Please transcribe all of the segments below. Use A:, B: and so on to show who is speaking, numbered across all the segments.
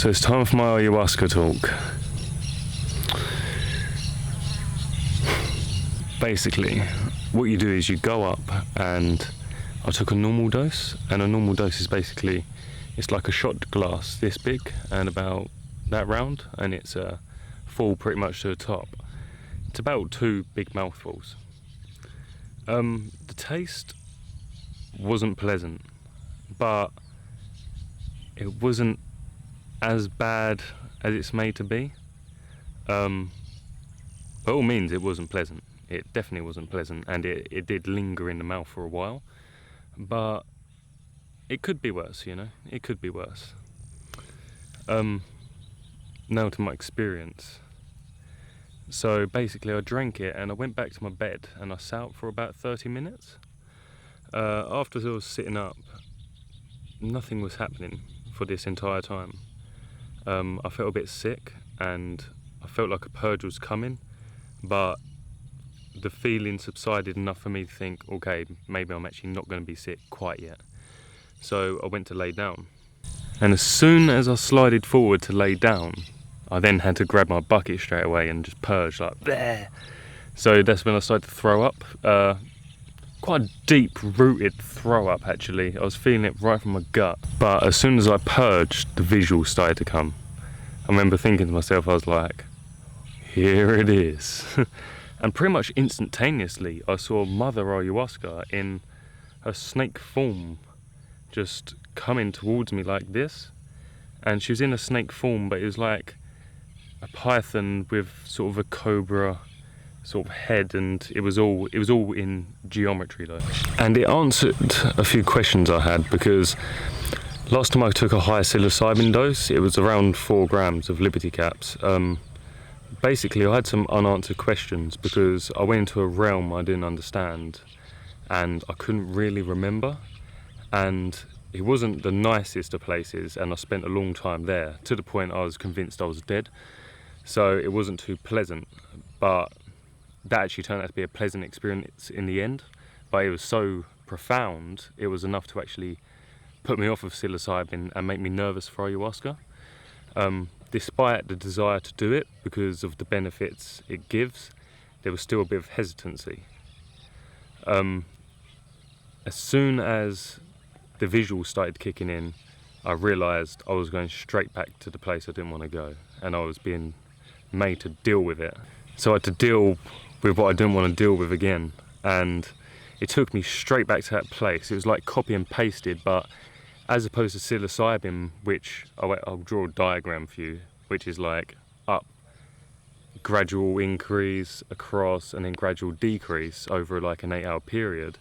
A: So it's time for my ayahuasca talk. Basically, what you do is you go up, and I took a normal dose, and a normal dose is basically, it's like a shot glass this big and about that round, and it's full pretty much to the top. It's about 2 big mouthfuls. The taste wasn't pleasant, but it wasn't as bad as it's made to be. By all means, it wasn't pleasant. It definitely wasn't pleasant, and it did linger in the mouth for a while. But it could be worse, you know. It could be worse. Now to my experience. So basically, I drank it and I went back to my bed and I sat up for about 30 minutes. After I was sitting up, nothing was happening for this entire time. I felt a bit sick and I felt like a purge was coming, but the feeling subsided enough for me to think, okay, maybe I'm actually not going to be sick quite yet. So I went to lay down. And as soon as I slided forward to lay down, I then had to grab my bucket straight away and just purge like there. So that's when I started to throw up. Quite a deep-rooted throw-up, actually. I was feeling it right from my gut. But as soon as I purged, the visuals started to come. I remember thinking to myself, I was like, here it is. And pretty much instantaneously, I saw Mother Ayahuasca in her snake form just coming towards me like this. And she was in a snake form, but it was like a python with sort of a cobra sort of head, and it was all in geometry though. And it answered a few questions I had, because last time I took a high psilocybin dose, it was around 4 grams of Liberty Caps. Basically, I had some unanswered questions because I went into a realm I didn't understand and I couldn't really remember, and it wasn't the nicest of places, and I spent a long time there to the point I was convinced I was dead. So it wasn't too pleasant, but that actually turned out to be a pleasant experience in the end. But it was so profound, it was enough to actually put me off of psilocybin and make me nervous for ayahuasca. Despite the desire to do it because of the benefits it gives, there was still a bit of hesitancy. As soon as the visuals started kicking in, I realised I was going straight back to the place I didn't want to go, and I was being made to deal with it. So I had to deal with what I didn't want to deal with again, and it took me straight back to that place. It was like copy and pasted, but as opposed to psilocybin, which I'll draw a diagram for you, which is like up, gradual increase, across, and then gradual decrease over like an 8-hour period.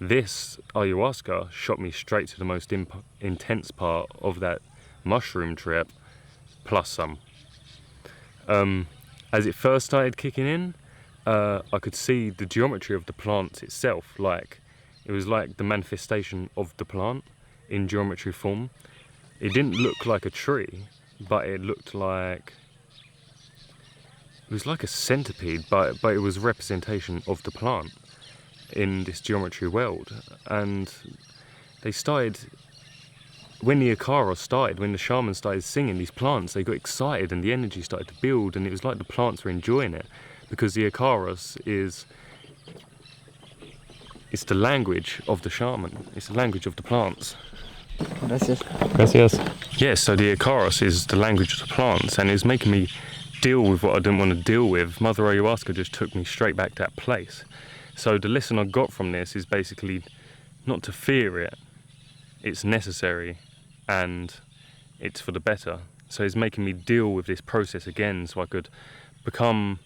A: This ayahuasca shot me straight to the most intense part of that mushroom trip, plus some. As it first started kicking in, I could see the geometry of the plant itself. Like, it was like the manifestation of the plant in geometry form. It didn't look like a tree, but it looked like, it was like a centipede, but it was a representation of the plant in this geometry world. And they started, when the Ikaros started, when the shamans started singing these plants, they got excited and the energy started to build, and it was like the plants were enjoying it, because the Ikaros it's the language of the shaman, it's the language of the plants.
B: Gracias.
A: Gracias. Yeah, so the Ikaros is the language of the plants, and it was making me deal with what I didn't want to deal with. Mother Ayahuasca just took me straight back to that place. So the lesson I got from this is basically not to fear it. It's necessary and it's for the better. So it's making me deal with this process again so I could become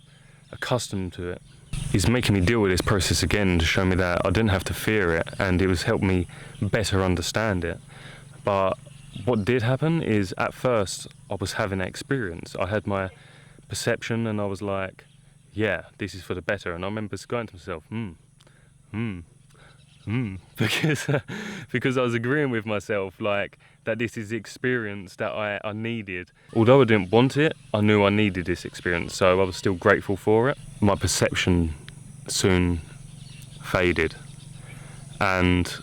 A: accustomed to it. It's making me deal with this process again to show me that I didn't have to fear it, and it was helping me better understand it. But what did happen is, at first I was having that experience. I had my perception and I was like, yeah, this is for the better. And I remember going to myself, because I was agreeing with myself, like, that this is the experience that I needed. Although I didn't want it, I knew I needed this experience, so I was still grateful for it. My perception soon faded, and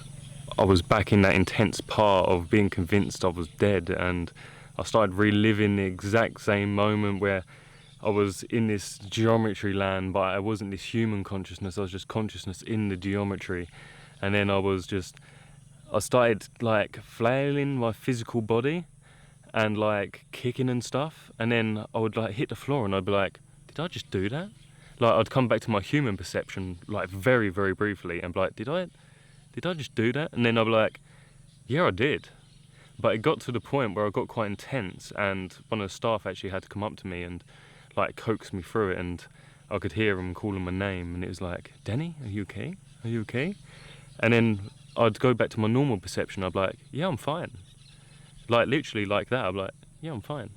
A: I was back in that intense part of being convinced I was dead, and I started reliving the exact same moment where I was in this geometry land, but I wasn't this human consciousness, I was just consciousness in the geometry. And then I started like flailing my physical body and like kicking and stuff. And then I would like hit the floor and I'd be like, did I just do that? Like I'd come back to my human perception like very, very briefly and be like, did I just do that? And then I'd be like, yeah, I did. But it got to the point where I got quite intense, and one of the staff actually had to come up to me and like coax me through it, and I could hear him calling my name, and it was like, Danny, are you okay? Are you okay? And then I'd go back to my normal perception. I'd be like, yeah, I'm fine. Like literally like that. I'd be like, yeah, I'm fine.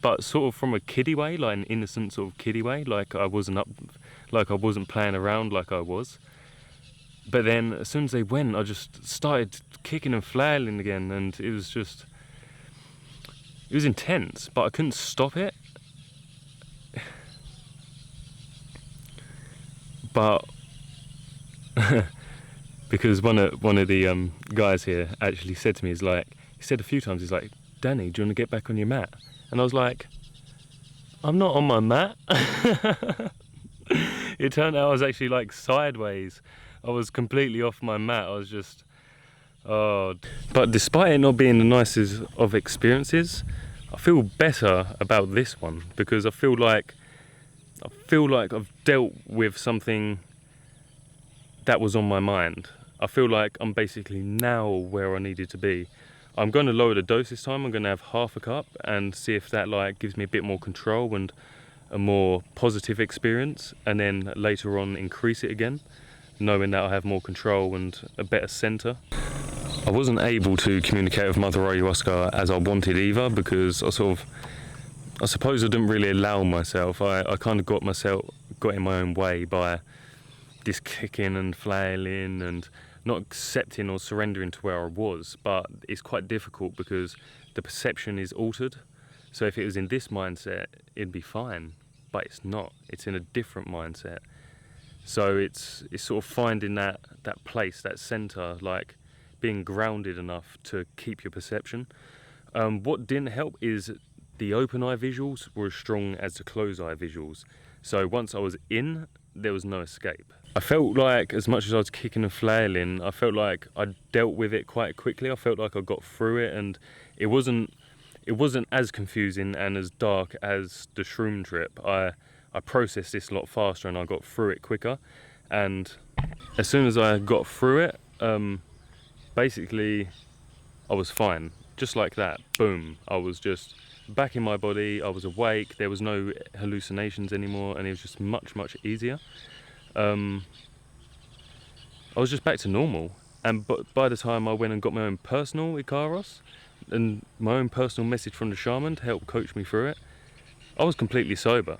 A: But sort of from a kiddie way, like an innocent sort of kiddie way, like I wasn't playing around like I was. But then as soon as they went, I just started kicking and flailing again, and it was intense, but I couldn't stop it. But because one of the guys here actually said to me, he said a few times, he's like, Danny, do you want to get back on your mat? And I was like, I'm not on my mat. It turned out I was actually like sideways. I was completely off my mat. I was just, oh. But despite it not being the nicest of experiences, I feel better about this one, because I feel like I've dealt with something that was on my mind. I feel like I'm basically now where I needed to be. I'm going to lower the dose this time. I'm going to have half a cup and see if that like gives me a bit more control and a more positive experience, and then later on increase it again, knowing that I have more control and a better center. I wasn't able to communicate with Mother Ayahuasca as I wanted either, because I suppose I didn't really allow myself. I kind of got in my own way by this kicking and flailing and not accepting or surrendering to where I was. But it's quite difficult because the perception is altered. So if it was in this mindset, it'd be fine, but it's not. It's in a different mindset. So it's sort of finding that place, that center, like being grounded enough to keep your perception. What didn't help is the open eye visuals were as strong as the closed eye visuals. So once I was in, there was no escape. I felt like, as much as I was kicking and flailing, I felt like I dealt with it quite quickly. I felt like I got through it, and it wasn't as confusing and as dark as the shroom trip. I processed this a lot faster and I got through it quicker. And as soon as I got through it, basically I was fine. Just like that, boom. I was just back in my body, I was awake, there was no hallucinations anymore, and it was just much, much easier. I was just back to normal. And by the time I went and got my own personal Ikaros and my own personal message from the shaman to help coach me through it, I was completely sober.